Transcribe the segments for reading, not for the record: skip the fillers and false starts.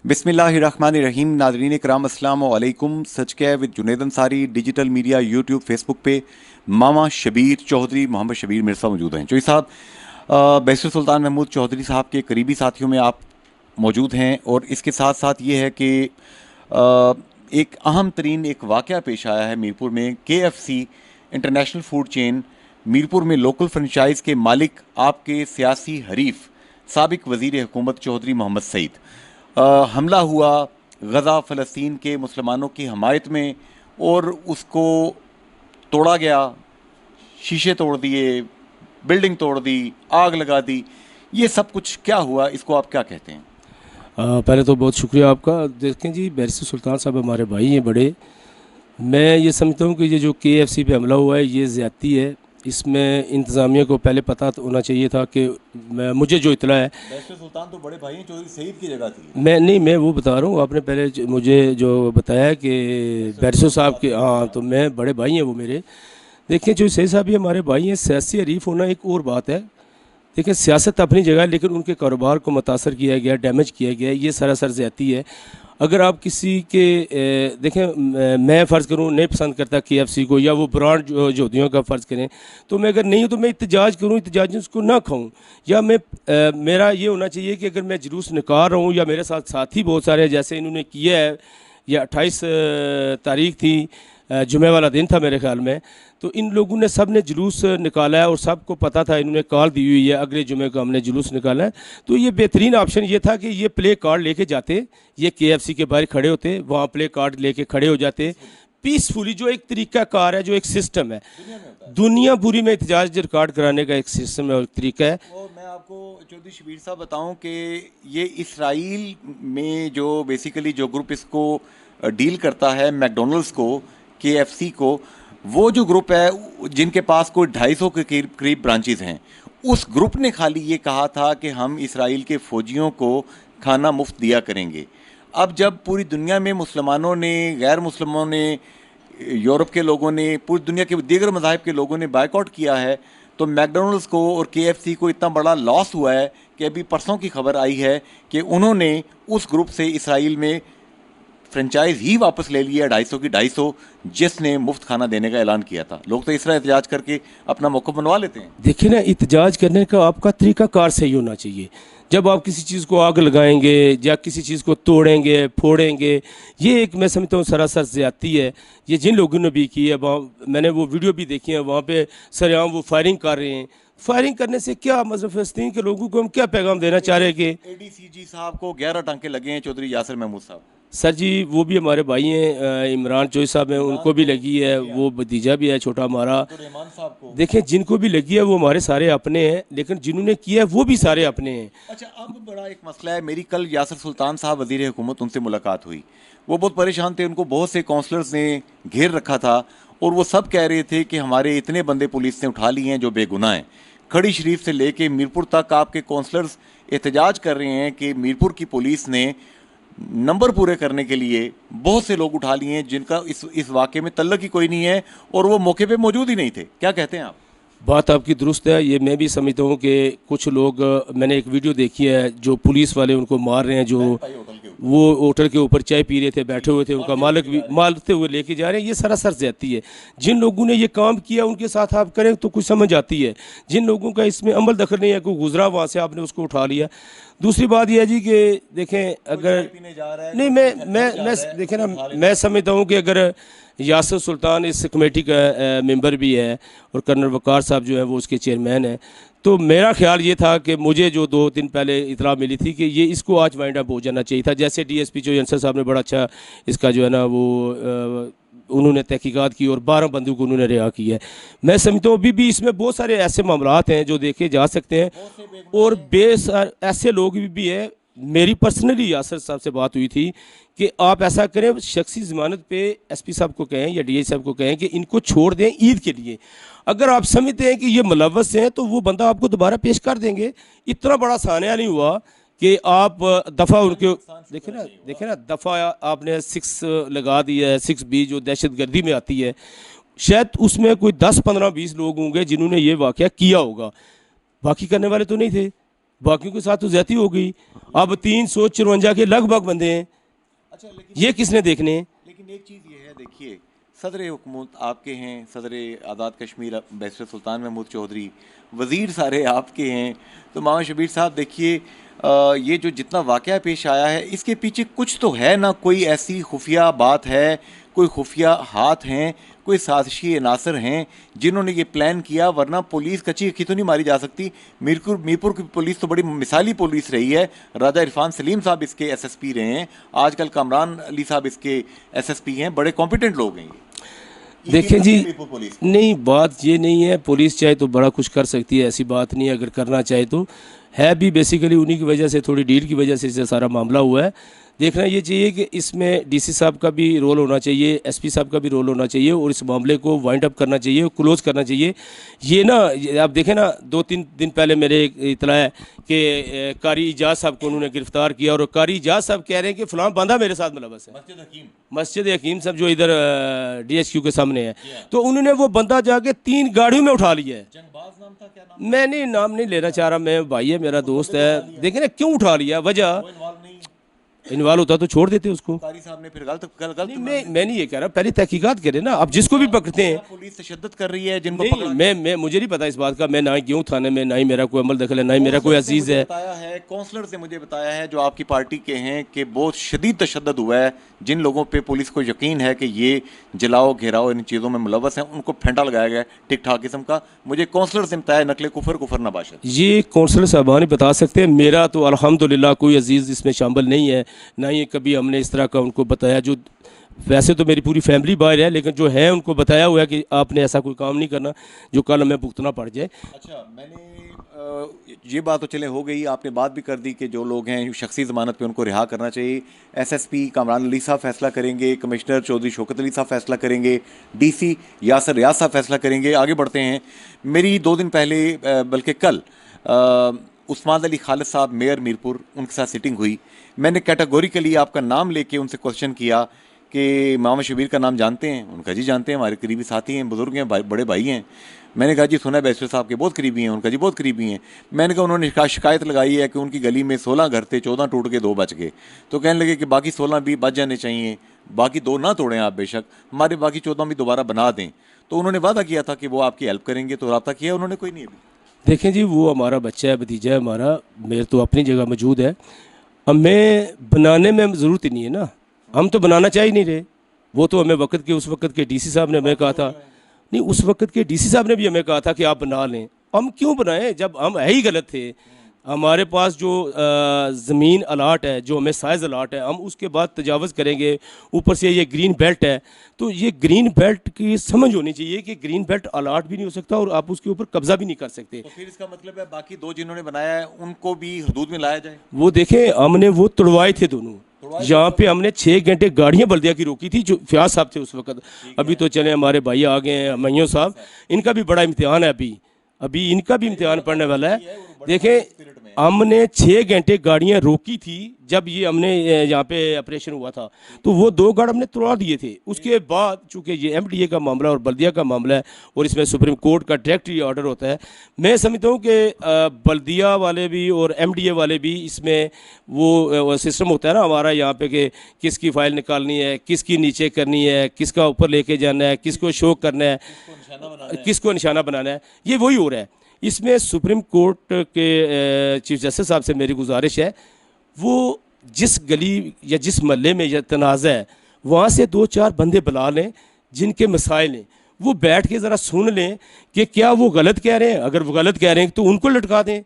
बिस्मिल्लाहिर्रहमानिर्रहीम। नाज़रीन कराम अस्सलाम वालेकुम। सच क्या है with Junaid Ansari, digital media YouTube Facebook पे मामा शबीर चौधरी मोहम्मद शबीर मेरे साथ मौजूद हैं। चौधरी साहब, बैरिस्टर सुल्तान महमूद चौधरी साहब के करीबी साथियों में आप मौजूद हैं और इसके साथ साथ ये है कि एक अहम तरीन एक वाक़या पेश आया है मीरपुर में। KFC international food chain Mirpur में लोकल फ्रेंचाइज़ के मालिक आपके सियासी हरीफ साबिक वज़ीर हुकूमत चौधरी मोहम्मद सईद, हमला हुआ गज़ा फ़लस्तीन के मुसलमानों की हमायत में और उसको तोड़ा गया, शीशे तोड़ दिए, बिल्डिंग तोड़ दी, आग लगा दी। ये सब कुछ क्या हुआ, इसको आप क्या कहते हैं? पहले तो बहुत शुक्रिया आपका। देखें जी, बैरिस्टर सुल्तान साहब हमारे भाई हैं बड़े। मैं ये समझता हूँ कि ये जो KFC पे हमला हुआ है ये ज़्यादती है। इसमें इंतज़ामिया को पहले पता होना चाहिए था कि मुझे जो इतला है, बैरिस्टर सुल्तान तो बड़े भाई हैं, चौधरी सईद की जगह थी। मैं वो बता रहा हूँ। आपने पहले मुझे जो बताया कि बैरिस्टर साहब के, हाँ, तो मैं बड़े भाई हैं वो मेरे। देखिए, जो सईद साहब भी हमारे भाई हैं, सियासी हरीफ होना एक और बात है। देखिए, सियासत अपनी जगह है, लेकिन उनके कारोबार को मुतासर किया गया, डैमेज किया गया, ये सरासर ज़्यादती है। अगर आप किसी के देखें, मैं फ़र्ज़ करूँ नहीं पसंद करता KFC को, या वो ब्रांड जो होदियों का फ़र्ज़ करें, तो मैं अगर नहीं हूँ तो मैं एहतजाज करूँ, एहतजाज उसको ना खाऊँ। या मैं मेरा ये होना चाहिए कि अगर मैं जुलूस निकाल रहा हूँ या मेरे साथ साथी बहुत सारे हैं, जैसे इन्होंने किया है, या 28 तारीख थी, जुमे वाला दिन था मेरे ख्याल में, तो इन लोगों ने सब ने जुलूस निकाला है और सबको पता था, इन्होंने कॉल दी हुई है अगले जुमे को हमने जुलूस निकाला है। तो ये बेहतरीन ऑप्शन ये था कि ये प्ले कार्ड लेके जाते, ये KFC के बाहर खड़े होते, वहाँ प्ले कार्ड लेके खड़े हो जाते पीसफुली। जो एक तरीका कार है, जो एक सिस्टम है, दुनिया पूरी में एहतजाज रिकॉर्ड कराने का एक सिस्टम है और तरीका है। और मैं आपको चौधरी शबीर साहब बताऊं कि ये इसराइल में जो बेसिकली जो ग्रुप इसको डील करता है, मैकडोनल्ड्स को, KFC को, वो जो ग्रुप है जिनके पास कोई 250 के करीब ब्रांचेज हैं, उस ग्रुप ने खाली ये कहा था कि हम इसराइल के फ़ौजियों को खाना मुफ्त दिया करेंगे। अब जब पूरी दुनिया में मुसलमानों ने, गैर मुसलमानों ने, यूरोप के लोगों ने, पूरी दुनिया के दीगर मज़ाहिब के लोगों ने बायकॉट किया है, तो मैकडोनल्ड्स को और KFC को इतना बड़ा लॉस हुआ है कि अभी परसों की खबर आई है कि उन्होंने उस ग्रुप से इसराइल में फ्रेंचाइज ही वापस ले लिया 250 की 250, जिसने मुफ्त खाना देने का ऐलान किया था। लोग तो इस तरह एहतजाज करके अपना मौका बनवा लेते हैं। देखिए ना, एहतजाज करने का आपका तरीका कार सही होना चाहिए। जब आप किसी चीज़ को आग लगाएंगे या किसी चीज़ को तोड़ेंगे, फोड़ेंगे, ये एक मैं समझता हूँ सरासर ज़्यादती है। ये जिन लोगों ने भी की है, वहाँ मैंने वो वीडियो भी देखी है, वहाँ पे सरेआम वो फायरिंग कर रहे हैं। फायरिंग करने से क्या मतलब, फ़लस्तीन के लोगों को हम क्या पैगाम देना चाह रहे हैं कि ADCG साहब को 11 टांके लगे हैं, चौधरी यासिर महमूद साहब। सर जी, वो भी हमारे भाई हैं, इमरान चौधरी साहब हैं, उनको भी लगी है, वो भतीजा भी है छोटा हमारा। तो रहमान साहब को देखें, जिनको भी लगी है वो हमारे सारे अपने हैं, लेकिन जिन्होंने किया है वो भी सारे अपने हैं। अच्छा, अब बड़ा एक मसला है। मेरी कल यासिर सुल्तान साहब वज़ीर हुकूमत, उनसे मुलाकात हुई। वो बहुत परेशान थे, उनको बहुत से काउंसलर्स ने घेर रखा था और वो सब कह रहे थे कि हमारे इतने बंदे पुलिस ने उठा लिए हैं जो बेगुनाह हैं। खड़ी शरीफ से लेके मीरपुर तक आपके काउंसलर्स एहतजाज कर रहे हैं कि मीरपुर की पुलिस ने नंबर पूरे करने के लिए बहुत से लोग उठा लिए हैं जिनका इस वाक़े में तल्लक ही कोई नहीं है और वो मौके पे मौजूद ही नहीं थे। क्या कहते हैं आप? बात आपकी दुरुस्त है। ये मैं भी समझता हूँ कि कुछ लोग, मैंने एक वीडियो देखी है, जो पुलिस वाले उनको मार रहे हैं, जो वो होटल के ऊपर चाय पी रहे थे, बैठे हुए थे, उनका मालिक भी मारते हुए लेके जा रहे हैं। ये सरासर ज़्यादती है। जिन लोगों ने ये काम किया उनके साथ आप करें तो कुछ समझ आती है। जिन लोगों का इसमें अमल दखल नहीं है, कोई गुजरा वहाँ से, आपने उसको उठा लिया। दूसरी बात यह है जी कि देखें, अगर नहीं, मैं देखें ना, मैं समझता हूँ कि अगर यासिर सुल्तान इस कमेटी का मेंबर भी है और कर्नल वकार साहब जो है वो उसके चेयरमैन हैं, तो मेरा ख्याल ये था कि मुझे जो 2 दिन पहले इतला मिली थी कि ये इसको आज वाइंड अप हो जाना चाहिए था। जैसे DSP जो अंसर साहब ने बड़ा अच्छा इसका जो है ना वो उन्होंने तहकीकात की और 12 बंदों को उन्होंने रिहा किया है। मैं समझता हूँ अभी भी इसमें बहुत सारे ऐसे मामलात हैं जो देखे जा सकते हैं और ऐसे लोग भी हैं। मेरी पर्सनली यासिर साहब से बात हुई थी कि आप ऐसा करें, शख्सी ज़मानत पे SP साहब को कहें या DI साहब को कहें कि इनको छोड़ दें ईद के लिए। अगर आप समझते हैं कि ये मुलव्वस हैं तो वो बंदा आपको दोबारा पेश कर देंगे। इतना बड़ा सानिया नहीं हुआ कि आप दफ़ा उनके देखें ना दफ़ा आपने 6 लगा दी है, 6B जो दहशतगर्दी में आती है। शायद उसमें कोई 10, 15, 20 लोग होंगे जिन्होंने ये वाक़या किया होगा, बाकी करने वाले तो नहीं थे। बाकियों के साथ तो ज्यादती हो गई। अब 354 के लगभग बंदे हैं, अच्छा ये किसने देखने हैं? लेकिन एक चीज़ ये है, देखिए सदर हुकूमत आपके हैं, सदर आज़ाद कश्मीर बैरिस्टर सुल्तान महमूद चौधरी, वज़ीर सारे आपके हैं। तो मामा शबीर साहब देखिए, ये जो जितना वाक़या पेश आया है इसके पीछे कुछ तो है ना, कोई ऐसी खुफिया बात है, कोई खुफिया हाथ हैं, कोई साजिशी अनासर हैं जिन्होंने ये प्लान किया, वरना पुलिस कच्ची अक्की तो नहीं मारी जा सकती। मीरपुर की पुलिस तो बड़ी मिसाली पुलिस रही है। राजा इरफान सलीम साहब इसके एसएसपी रहे हैं, आजकल कामरान अली साहब इसके एसएसपी हैं, बड़े कॉम्पिटेंट लोग हैं ये। देखें जी, मीरपुर पुलिस नहीं बात ये नहीं है, पुलिस चाहे तो बड़ा कुछ कर सकती है, ऐसी बात नहीं है, अगर करना चाहे तो है भी। बेसिकली उन्हीं की वजह से, थोड़ी डील की वजह से इससे सारा मामला हुआ है। देखना ये चाहिए कि इसमें डीसी साहब का भी रोल होना चाहिए, एसपी साहब का भी रोल होना चाहिए, और इस मामले को वाइंड अप करना चाहिए, क्लोज करना चाहिए। ये ना आप देखें ना, 2-3 दिन पहले मेरे एक इतला है कि कारी इजाज साहब को उन्होंने गिरफ्तार किया, और कारी इजाज साहब कह रहे हैं कि फलां बंदा मेरे साथ मुलव्वस है। मस्जिद हकीम साहब जो इधर डीएचक्यू के सामने है, तो उन्होंने वो बंदा जाके 3 गाड़ियों में उठा लिया है। नाम था, क्या नाम? मैंने नाम नहीं लेना चाह रहा, मैं भाई है, मेरा दोस्त है। देखें ना क्यों उठा लिया, वजह इन्वॉल्व होता तो छोड़ देते उसको। कारी साहब ने फिर गलत नहीं, मैं नहीं ये कह रहा, पहले तहकीकात करें ना। अब जिसको भी पकड़ते हैं, पुलिस तशद्दुद कर रही है जिनको नहीं, मैं मुझे नहीं पता इस बात का, मैं ना ही गया हूं थाने में, ना ही मेरा कोई अमल दखल है, ना ही मेरा कोई अजीज है। बताया है काउंसलर से, मुझे बताया है जो आपकी पार्टी के हैं, कि बहुत शदीद तशद्दुद हुआ है। जिन लोगों पे पुलिस को यकीन है कि ये जलाओ घेराओ इन चीज़ों में मुलव्वस हैं, उनको फेंटा लगाया गया है ठीक ठाक किस्म का। मुझे काउंसलर से बताया, नकले कुफर नबाशत। ये काउंसलर साहबान ही बता सकते हैं, मेरा तो अल्हम्दुलिल्लाह कोई अजीज़ इसमें शामिल नहीं है, ना ही कभी हमने इस तरह का उनको बताया। जो वैसे तो मेरी पूरी फैमिली बाहर है, लेकिन जो है उनको बताया हुआ है कि आपने ऐसा कोई काम नहीं करना जो कल हमें भुगतना पड़ जाए। अच्छा, मैंने ये बात तो चले हो गई, आपने बात भी कर दी कि जो लोग हैं शख्सी ज़मानत पे उनको रिहा करना चाहिए। एसएसपी कामरान अली साहब फैसला करेंगे, कमिश्नर चौधरी शौकत अली साहब फैसला करेंगे, डीसी यासर रियाज साहब फैसला करेंगे। आगे बढ़ते हैं। मेरी 2 दिन पहले बल्कि कल उस्मान अली खालिद साहब मेयर मीरपुर, उनके साथ सिटिंग हुई। मैंने कैटेगोरिकली आपका नाम लेके उनसे क्वेश्चन किया कि मामा शबीर का नाम जानते हैं? उनका जी जानते हैं, हमारे करीबी साथी हैं, बुज़ुर्ग हैं, बड़े भाई हैं। मैंने कहा जी सुना है बैरिस्टर साहब के बहुत करीबी हैं। उनका जी बहुत करीबी हैं। मैंने कहा उन्होंने शिकायत लगाई है कि उनकी गली में 16 घर थे, 14 टूट के 2 बच गए। तो कहने लगे कि बाकी 16 भी बच जाने चाहिए, बाकी 2 ना तोड़ें आप, बेशक हमारे बाकी 14 भी दोबारा बना दें। तो उन्होंने वादा किया था कि वो आपकी हेल्प करेंगे, तो रब्ता किया उन्होंने? कोई नहीं अभी। देखें जी, वो हमारा बच्चा है, भतीजा है हमारा, मेरे तो अपनी जगह मौजूद है। हमें बनाने में ज़रूरत ही नहीं है ना, हम तो बनाना चाह ही नहीं रहे। वो तो हमें उस वक्त के डीसी साहब ने हमें कहा था, नहीं उस वक्त के डीसी साहब ने भी हमें कहा था कि आप बना लें। हम क्यों बनाएं जब हम है ही गलत थे? हमारे पास जो ज़मीन अलाट है, जो हमें साइज़ अलाट है, हम उसके बाद तजावज़ करेंगे। ऊपर से ये ग्रीन बेल्ट है, तो ये ग्रीन बेल्ट की समझ होनी चाहिए कि ग्रीन बेल्ट अलाट भी नहीं हो सकता और आप उसके ऊपर कब्जा भी नहीं कर सकते। तो फिर इसका मतलब है बाकी 2 जिन्होंने बनाया है उनको भी हदूद में लाया जाए। वो देखें, हमने वो तुड़वाए थे दोनों। यहाँ पे हमने 6 घंटे गाड़ियाँ बल्दिया की रोकी थी, जो फयाज साहब थे उस वक्त। अभी तो चले हमारे भाई आ गए हैं, मैयों साहब, इनका भी बड़ा इम्तिहान है, अभी इनका भी इम्तिहान पड़ने वाला है। देखें, हमने 6 घंटे गाड़ियाँ रोकी थी जब ये हमने यहाँ पे ऑपरेशन हुआ था, तो वो 2 गाड़ हमने तोड़ा दिए थे। उसके बाद चूँकि ये एमडीए का मामला और बल्दिया का मामला है और इसमें सुप्रीम कोर्ट का डायरेक्ट ऑर्डर होता है, मैं समझता हूँ कि बल्दिया वाले भी और एमडीए वाले भी इसमें वो सिस्टम होता है ना हमारा यहाँ पे कि किसकी फ़ाइल निकालनी है, किसकी नीचे करनी है, किसका ऊपर लेके जाना है, किसको शो करना है, किसको निशाना बनाना है, ये वही हो रहा है। इसमें सुप्रीम कोर्ट के चीफ जस्टिस साहब से मेरी गुजारिश है, वो जिस गली या जिस महल्ले में यह तनाज़ा है, वहाँ से 2-4 बंदे बुला लें जिनके मसाइल हैं, वो बैठ के ज़रा सुन लें कि क्या वो गलत कह रहे हैं। अगर वो गलत कह रहे हैं तो उनको लटका दें,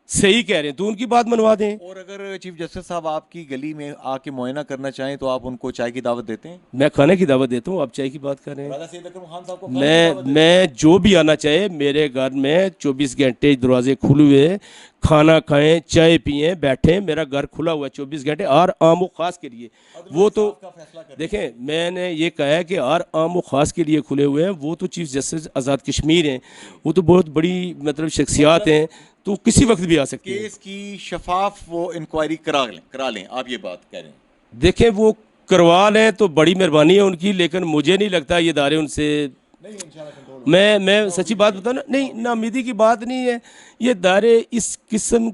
सही कह रहे हैं तो उनकी बात मनवा दें। और अगर चीफ जस्टिस साहब आपकी गली में आके मुआयना करना चाहें तो आप उनको चाय की दावत देते हैं? मैं खाने की दावत देता हूँ, आप चाय की बात कर रहे हैं। राजा सैयद अकरम खान साहब को मैं जो भी आना चाहे, मेरे घर में 24 घंटे दरवाजे खुले हुए, खाना खाएं, चाय पिएं, बैठें, मेरा घर खुला हुआ है 24 घंटे। और आम व ख़ास के लिए वो तो देखें, मैंने ये कहा है कि हर आम व ख़ास के लिए खुले हुए हैं। वो तो चीफ जस्टिस आज़ाद कश्मीर हैं, वो तो बहुत बड़ी मतलब शख्सियात हैं, तो किसी वक्त भी आ सकती है। केस की शफाफ वो इंक्वायरी करा लें, आप ये बात कह रहे हैं? देखें, वो करवा लें तो बड़ी मेहरबानी है उनकी, लेकिन मुझे नहीं लगता ये इदारे उनसे, मैं सच्ची बात बताऊँ ना, नहीं नाउमीदी की बात नहीं है। ये इदारे इस किस्म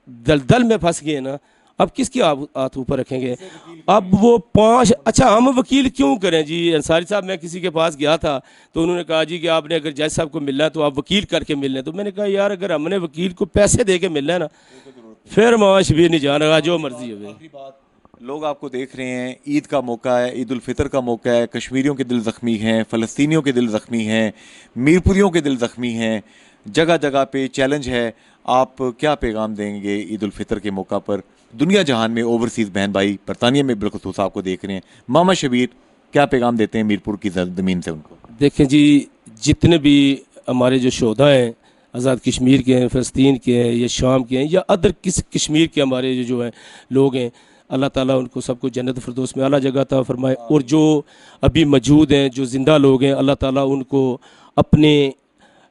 दलदल में फंस गए ना, अब किसकी हाथ ऊपर रखेंगे? अब वो 5, अच्छा हम वकील क्यों करें जी? अंसारी साहब, मैं किसी के पास गया था तो उन्होंने कहा जी कि आपने अगर जज साहब को मिलना है तो आप वकील करके मिल लें। तो मैंने कहा यार, अगर हमने वकील को पैसे दे के मिलना है ना, फिर मामा शबीर नहीं जान रहा, जो मर्जी हो। लोग आपको देख रहे हैं, ईद का मौका है, ईद उल फितर का मौका है, कश्मीरियों के दिल ज़ख्मी हैं, फ़लस्तीनियों के दिल ज़ख्मी हैं, मीरपुरियों के दिल ज़ख्मी हैं, जगह जगह पे चैलेंज है। आप क्या पैगाम देंगे ईद उल फितर के मौका पर? दुनिया जहान में ओवरसीज़ बहन भाई बरतानिया में बिलखुसूस आपको देख रहे हैं, मामा शबीर क्या पैगाम देते हैं मीरपुर की ज़मीन से उनको? देखें जी, जितने भी हमारे जो शोधा हैं, आज़ाद कश्मीर के हैं, फ़लस्तीन के हैं, या शाम के हैं, या अदर किस कश्मीर के हमारे जो हैं लोग हैं, अल्लाह ताला उनको सबको जन्नत फिरदौस में आला जगह अता फरमाए। और जो अभी मौजूद हैं, जो ज़िंदा लोग हैं, अल्लाह ताला उनको अपने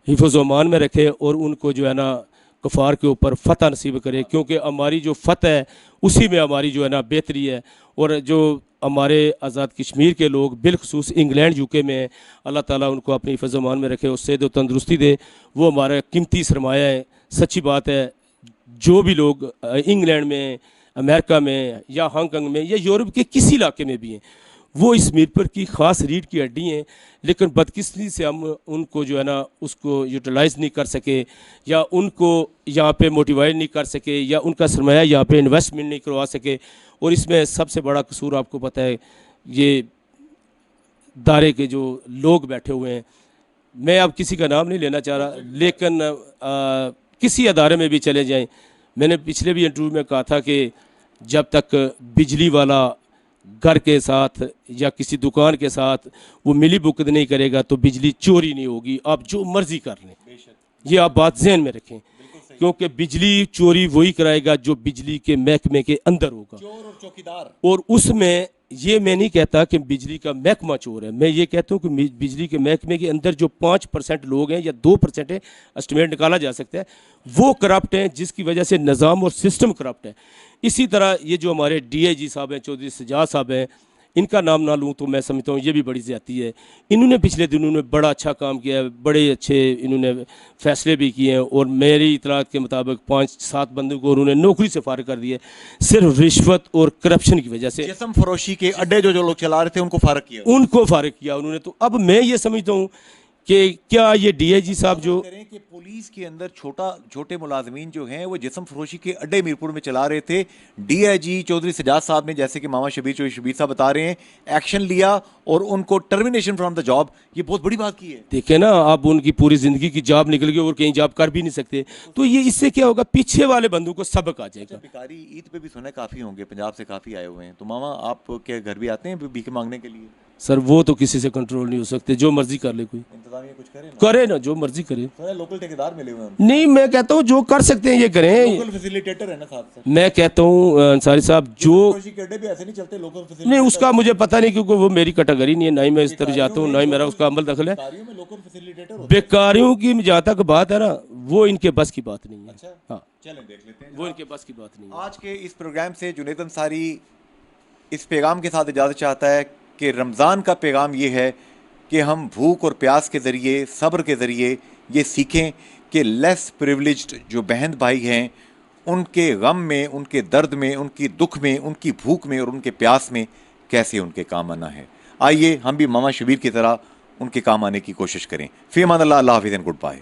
हिफ्ज़ व अमान में रखे और उनको जो है ना कफ़ार के ऊपर फ़तह नसीब करे, क्योंकि हमारी जो फ़तह है उसी में हमारी जो है ना बेहतरी है। और जो हमारे आज़ाद कश्मीर के लोग बिलखसूस इंग्लैंड यूके में, अल्लाह ताला उनको अपनी हिफ्ज़ व अमान में रखे और सेहत व तंदरुस्ती दे। वो हमारा कीमती सरमाया है। सच्ची बात है, जो भी लोग इंग्लैंड में, अमेरिका में, या हांगकॉन्ग में, या यूरोप के किसी इलाके में भी हैं, वो इस मीरपुर की ख़ास रीढ़ की हड्डी हैं। लेकिन बदकिस्मती से हम उनको जो है ना उसको यूटिलाइज़ नहीं कर सके, या उनको यहाँ पे मोटिवेट नहीं कर सके, या उनका सरमाया यहाँ पे इन्वेस्टमेंट नहीं करवा सके। और इसमें सबसे बड़ा कसूर आपको पता है, ये दायरे के जो लोग बैठे हुए हैं, मैं अब किसी का नाम नहीं लेना चाह रहा, लेकिन किसी अदारे में भी चले जाएं, मैंने पिछले भी इंटरव्यू में कहा था कि जब तक बिजली वाला घर के साथ या किसी दुकान के साथ वो मिली भुगत नहीं करेगा तो बिजली चोरी नहीं होगी। आप जो मर्जी कर लें, ये आप बात ज़हन में रखें, क्योंकि बिजली चोरी वही कराएगा जो बिजली के महकमे के अंदर होगा। चोर और चौकीदार। और उसमें ये मैं नहीं कहता कि बिजली का महकमा चोर है, मैं ये कहता हूँ कि बिजली के महकमे के अंदर जो 5% लोग हैं या 2% है, एस्टिमेट निकाला जा सकता है, वो करप्ट हैं, जिसकी वजह से निज़ाम और सिस्टम करप्ट है। इसी तरह ये जो हमारे DIG साहब हैं, चौधरी सजाद साहब हैं, इनका नाम ना लूँ तो मैं समझता हूँ ये भी बड़ी ज़्यादती है। इन्होंने पिछले दिनों में बड़ा अच्छा काम किया है, बड़े अच्छे इन्होंने फैसले भी किए हैं, और मेरी इतलात के मुताबिक 5-7 बंदों को उन्होंने नौकरी से फारिग कर दिया, सिर्फ रिश्वत और करप्शन की वजह से। जिस्म फरोशी के अड्डे जो लोग चला रहे थे उनको फारिग किया उन्होंने। तो अब मैं ये समझता हूँ कि क्या ये DIG साहब जो करें कि पुलिस के अंदर छोटे मुलाजमीन जो हैं वो जिस्म फरोशी के अड्डे मीरपुर में चला रहे थे, DIG चौधरी सजाद साहब ने, जैसे कि मामा चौधरी शबीर साहब बता रहे हैं, एक्शन लिया और उनको टर्मिनेशन फ्रॉम द जॉब, ये बहुत बड़ी बात की है। देखे ना, अब उनकी पूरी ज़िंदगी की जॉब निकल गई और कहीं जॉब कर भी नहीं सकते, तो ये इससे क्या होगा, पीछे वाले बंदों को सबक आ जाएगा। भिखारी ईद पे भी सुने काफ़ी होंगे, पंजाब से काफ़ी आए हुए हैं, तो मामा आप क्या घर भी आते हैं भीख मांगने के लिए? सर वो तो किसी से कंट्रोल नहीं हो सकते, जो मर्जी कर ले, कोई इंतजामिया कुछ करे ना, जो मर्जी करे। लोकल ठेकेदार मिले हुए हैं? नहीं, मैं कहता हूँ जो कर सकते हैं ये करें। लोकल फैसिलिटेटर है ना साथ से। मैं कहता हूँ अंसारी साहब, जो भी ऐसे नहीं चलते लोकल फैसिलिटेटर। नहीं, उसका मुझे पता नहीं, क्योंकि वो मेरी कैटेगरी नहीं है, ना ही मैं इस तरह जाता हूँ, ना ही मेरा उसका अमल दखल है। बेकारियों की जहाँ तक बात है ना, वो इनके बस की बात नहीं है। हाँ, चलें देख लेते हैं, वो इनके बस की बात नहीं है। आज के इस प्रोग्राम से जुनैद अंसारी इस पैगाम के साथ इजाज़त चाहता है कि रमज़ान का पैगाम ये है कि हम भूख और प्यास के ज़रिए, सब्र के ज़रिए ये सीखें कि लेस प्रिविलेज्ड जो बहन भाई हैं, उनके गम में, उनके दर्द में, उनकी दुख में, उनकी भूख में और उनके प्यास में कैसे उनके काम आना है। आइए हम भी मामा शबीर की तरह उनके काम आने की कोशिश करें। फ़ी अमान अल्लाह, अल्लाह हाफ़िज़ एंड गुड बाय।